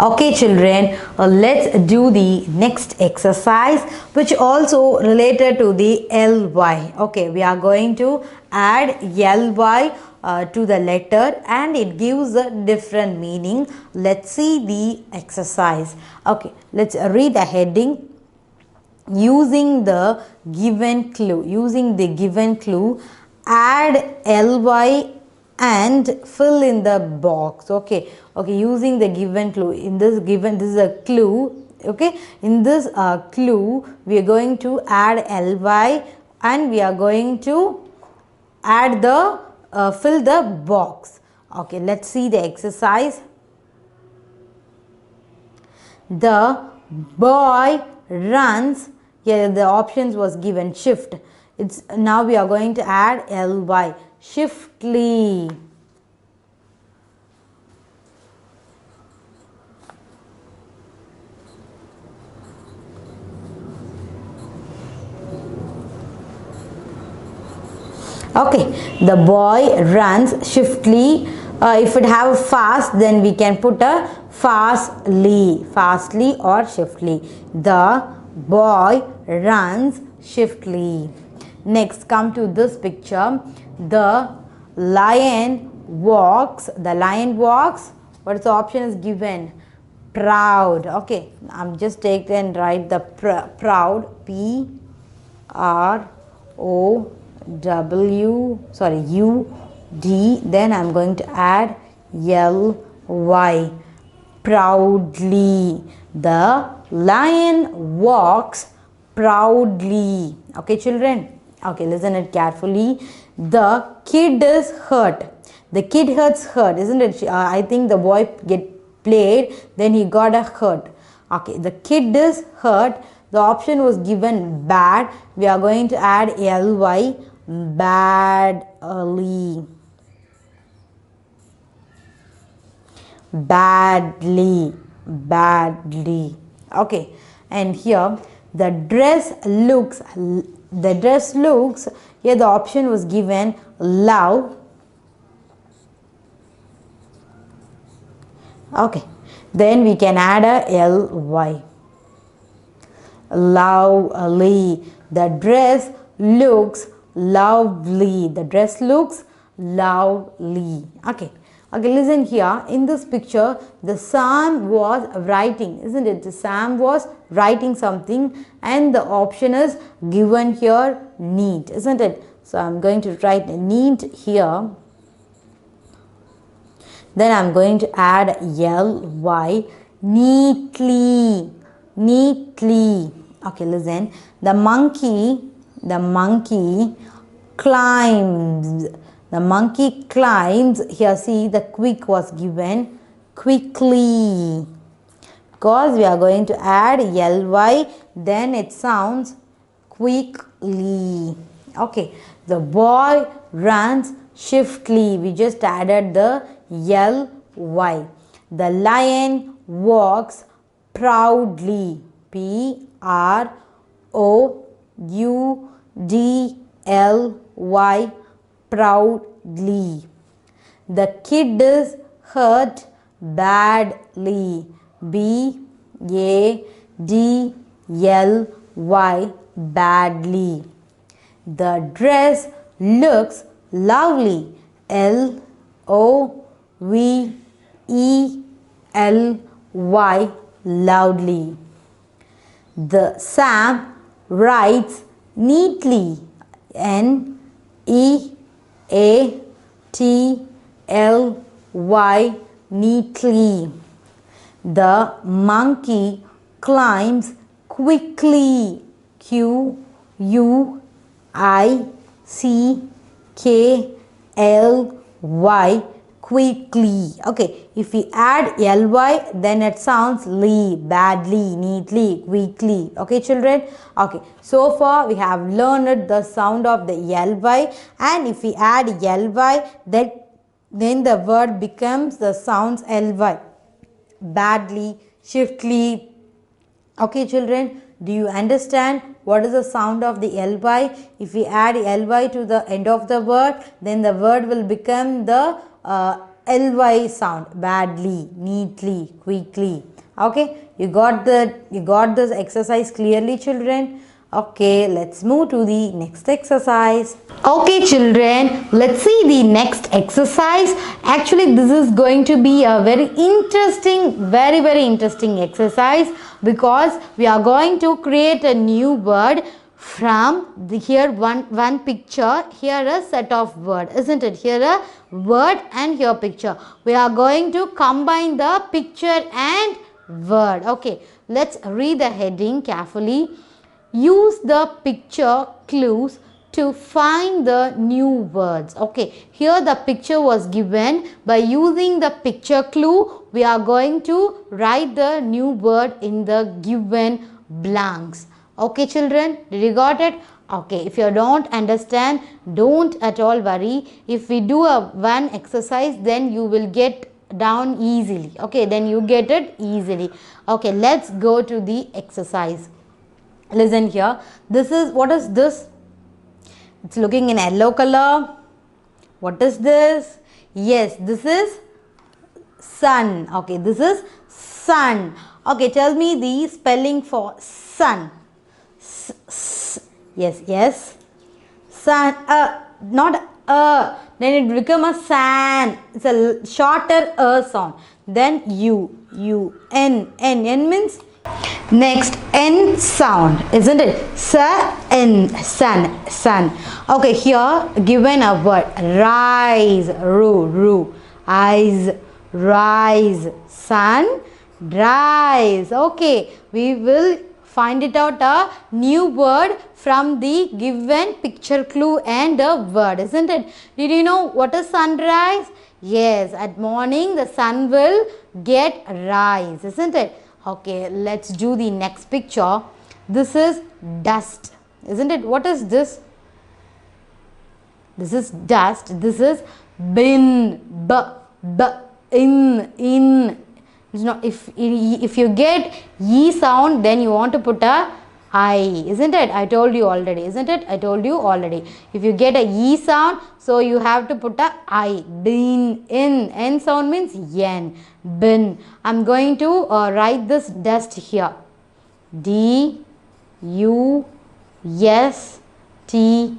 Okay children, let's do the next exercise which also related to the ly. Okay, we are going to add ly to the letter and it gives a different meaning. Let's see the exercise. Okay, let's read the heading. Using the given clue, add ly and fill in the box. Okay, using the given clue. This is a clue. Okay, in this clue we are going to add ly and we are going to add the fill the box. Okay, let's see the exercise. The boy runs. Here the options was given shift. It's now we are going to add ly, shiftly. Okay, the boy runs shiftly. If it have fast, then we can put a fastly or shiftly. The boy runs shiftly. Next, come to this picture. The lion walks. What is the option is given? Proud. Okay, I'm just take and write the proud. U-D, then I'm going to add L-Y, proudly. The lion walks proudly. Okay children, okay, listen it carefully. The kid is hurt. The kid hurt, isn't it? I think the boy get played, then he got a hurt. Okay, the kid is hurt. The option was given bad. We are going to add ly, badly. Okay, and here the dress looks, here the option was given love. Okay, then we can add a ly, lovely. The dress looks lovely. Okay, listen here. In this picture, the Sam was writing, isn't it? Sam was writing something and the option is given here neat, isn't it? So I'm going to write neat here. Then I'm going to add ly, neatly. Okay, listen. The monkey climbs. Here see the quick was given quickly, because we are going to add ly, then it sounds quickly. Okay, the boy runs shiftly. We just added the ly. The lion walks proudly. Proudly, proudly. The kid is hurt badly. Badly, badly. The dress looks lovely. Lovely, loudly. The Sam writes neatly. Neatly, neatly. The monkey climbs quickly. Quickly, quickly. Okay, if we add ly, then it sounds badly, neatly, quickly. Okay children, okay, so far we have learned the sound of the ly, and if we add ly, then the word becomes the sounds ly, badly, shiftly. Okay children, do you understand what is the sound of the ly? If we add ly to the end of the word, then the word will become the ly sound, badly, neatly, quickly. Okay, you got this exercise clearly, children? Okay, let's move to the next exercise. Okay, children, let's see the next exercise. Actually, this is going to be a very interesting, very interesting exercise, because we are going to create a new word from here one picture, here a set of word, isn't it? Here a word and here picture. We are going to combine the picture and word. Okay, let's read the heading carefully. Use the picture clues to find the new words. Okay, here the picture was given. By using the picture clue, we are going to write the new word in the given blanks. Okay, children, did you got it? Okay, if you don't understand, don't at all worry. If we do one exercise, then you will get down easily. Okay, then you get it easily. Okay, let's go to the exercise. Listen here. This is, what is this? It's looking in yellow color. What is this? Yes, this is sun. Okay, this is sun. Okay, tell me the spelling for sun. Yes. Sun. Not then it become a san. It's a shorter sound. Then n means next n sound, isn't it? Sun. Okay, here given a word rise, ru, eyes, rise, sun, rise. Okay, we will find it out a new word from the given picture clue and a word, isn't it? Did you know what is sunrise? Yes, at morning the sun will get rise, isn't it? Okay, let's do the next picture. This is dust, isn't it? What is this? This is dust. This is bin, in. It's not, if you get e sound, then you want to put a I, isn't it? I told you already, isn't it? I told you already. If you get a e sound, so you have to put a I. Bin, in. N sound means yen. Bin. I'm going to write this dust here. D, U, S, T,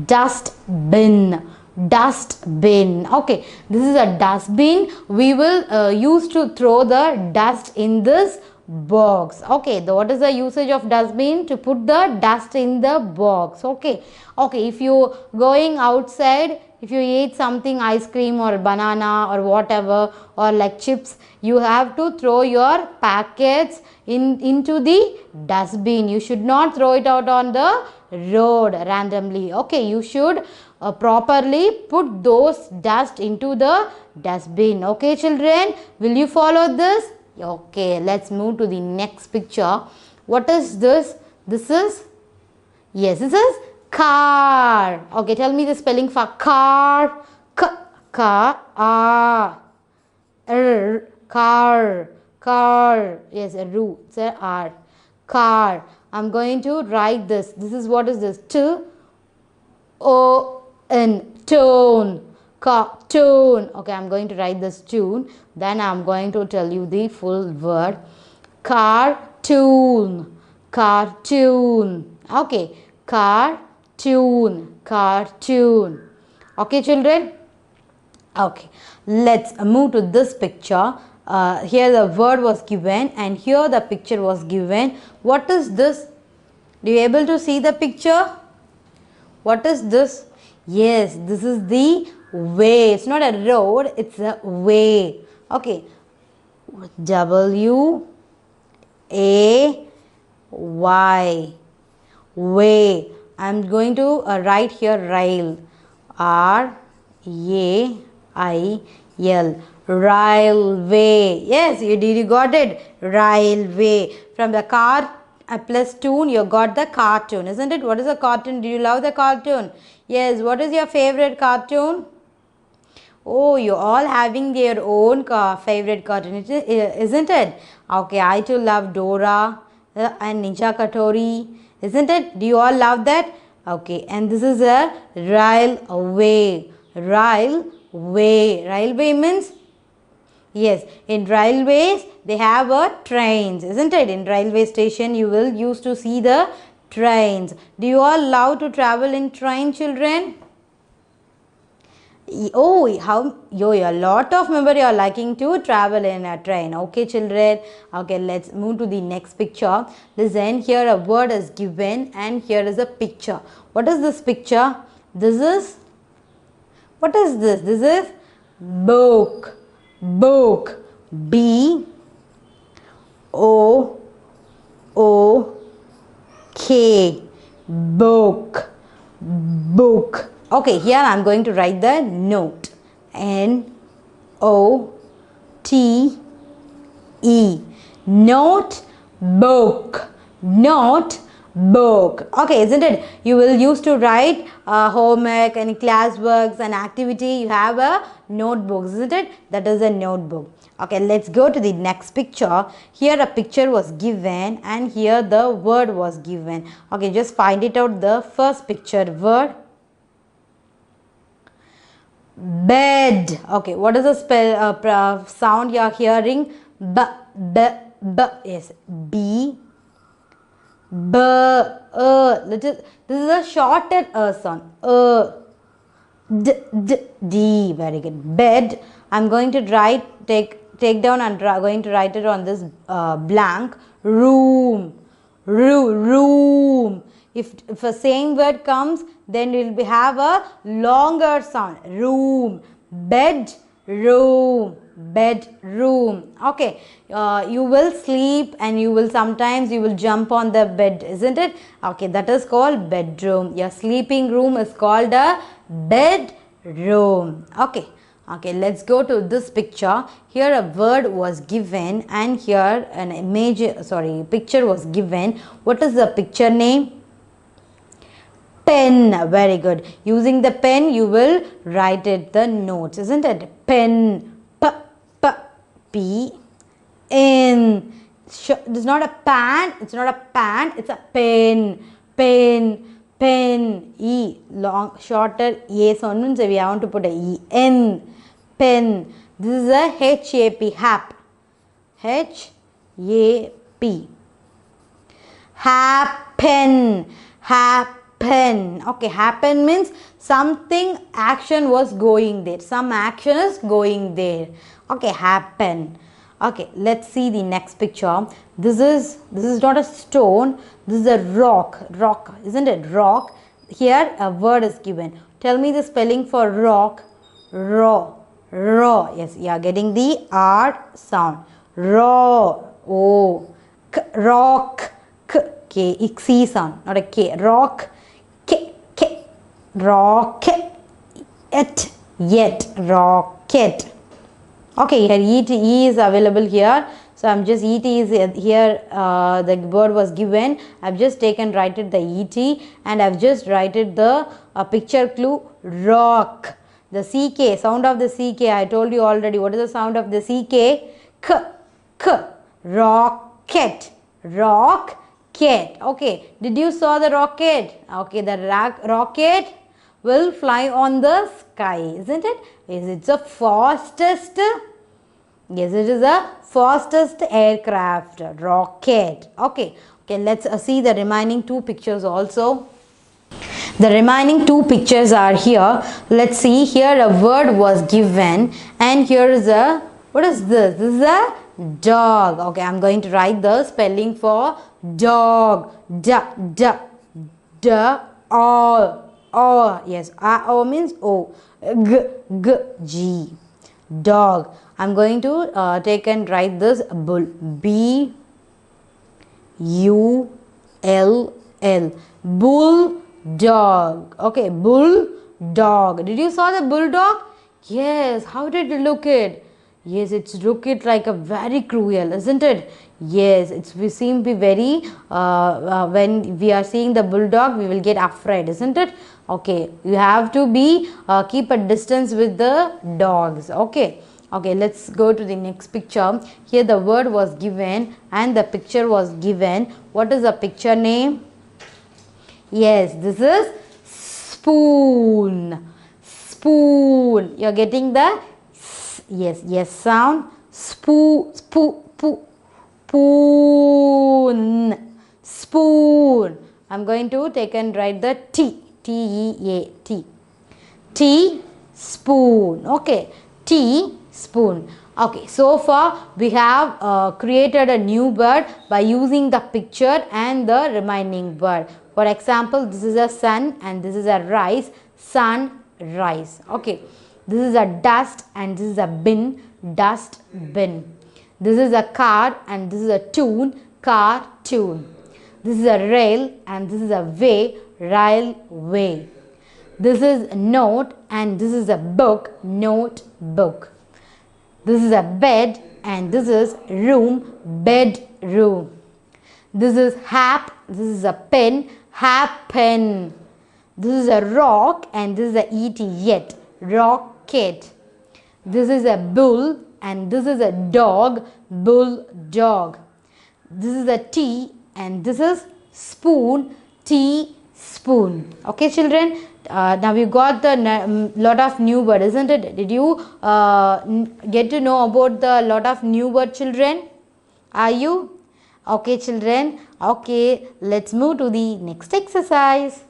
dust bin. Dustbin. Okay, this is a dustbin. We will use to throw the dust in this box. Okay, what is the usage of dustbin? To put the dust in the box. Okay, if you going outside, if you eat something, ice cream or banana or whatever, or like chips, you have to throw your packets into the dustbin. You should not throw it out on the road randomly. Okay, you should properly put those dust into the dustbin. Okay, children, will you follow this? Okay, let's move to the next picture. What is this? This is, yes, this is car. Okay, tell me the spelling for car. Car. Yes, a ru. It's a r. Car. I'm going to write this. This is, what is this? Tone. Tone. Okay, I'm going to write this tune. Then I'm going to tell you the full word. Cartoon. Okay, cartoon. Okay, children. Okay, let's move to this picture. Here the word was given and here the picture was given. What is this? Do you able to see the picture? What is this? Yes, this is the way. It's not a road, it's a way. Okay, W-A-Y, way. I'm going to write here rail. R-A-I-L, railway. Yes, you got it. Railway. From the car plus tune, you got the cartoon, isn't it? What is a cartoon? Do you love the cartoon? Yes, what is your favorite cartoon? Oh, you all having their own favorite cartoon, isn't it? Okay, I too love Dora and Ninja Katori, isn't it? Do you all love that? Okay, and this is a railway. Railway. Railway. Railway means, yes, in railways they have a trains, isn't it? In railway station you will used to see the trains. Do you all love to travel in train, children? Oh, how you a lot of member you are liking to travel in a train. Okay, children. Okay, let's move to the next picture. Listen, here a word is given and here is a picture. What is this picture? This is, what is this? This is book. Book. B O O K. Book. Book. Okay, here I am going to write the note. N O T E. Note book. Note book. Okay, isn't it? You will use to write homework and class works and activity. You have a notebook, isn't it? That is a notebook. Okay, let's go to the next picture. Here a picture was given and here the word was given. Okay, just find it out. The first picture word. Bed. Okay, what is the spell sound you are hearing? B, b, b. Yes, B, b, this is a shorter sound. D, d, d. Very good. Bed. I'm going to write. Take down and going to write it on this blank. Room. Room. If a same word comes, then we will have a longer sound. Room. Bed. Room. Bed. Room. Okay. You will sleep and you will sometimes you will jump on the bed, isn't it? Okay, that is called bedroom. Your sleeping room is called a bedroom. Okay. Okay, let's go to this picture. Here a word was given and here an picture was given. What is the picture name? Pen. Very good. Using the pen you will write it the notes, isn't it? Pen. P, p, p, n. It's not a pan. It's not a pan. It's a pen. Pen. Pen. E. Long, shorter A sound. So we want to put a E. N. Pen. This is a H-A-P. Hap. H-A-P. Happen. Happen. Okay, happen means something action was going there. Some action is going there. Okay, happen. Okay, let's see the next picture. This is not a stone. This is a rock. Rock, isn't it? Rock. Here a word is given. Tell me the spelling for rock. Raw. Raw. Yes, you are getting the R sound. Raw. O. K. Rock. K. K. C sound. Not a K. Rock. K. K. Rocket. Yet. Rocket. Okay, here E is available here. So I'm just ET is here. The word was given. I've just write it the ET and I've just write it the picture clue rock. The CK, sound of the CK, I told you already. What is the sound of the CK? K, K, rocket, rocket. Okay, did you saw the rocket? Okay, the rocket will fly on the sky, isn't it? Is it the fastest? Yes, it is the fastest aircraft, rocket. Okay, let's see the remaining two pictures also. The remaining two pictures are here. Let's see. Here a word was given and here is a, what is this? This is a dog. Okay, I'm going to write the spelling for dog. O. Yes, O means O. G. Dog. I'm going to take and write this bull. B U L L. Bull. Dog. Okay, bull dog. Did you saw the bulldog? Yes. How did you look it? Yes, it's look it like a very cruel, isn't it? Yes, we seem to be very when we are seeing the bulldog, we will get afraid, isn't it? Okay, you have to be keep a distance with the dogs. Okay, let's go to the next picture. Here the word was given and the picture was given. What is the picture name? Yes, this is spoon. spoon. You're getting the yes sound. Spoon. Spoon. I'm going to take and write the T. Tea spoon. Okay, tea spoon. Okay, so far we have created a new word by using the picture and the remaining word. For example, this is a sun and this is a rice. Sun, rice. Okay, this is a dust and this is a bin. Dust bin. This is a car and this is a tune. Car, tune. This is a rail and this is a way. Railway. This is a note and this is a book. Notebook. This is a bed and this is room. Bedroom. This is hat. This is a pen. Happen. This is a rock and this is a et. Rocket. This is a bull and this is a dog. Bulldog. This is a tea and this is spoon. Teaspoon. Okay, children. Now you got the lot of new word, isn't it? Did you get to know about the lot of new word, children? Are you? Okay, children. Okay, let's move to the next exercise.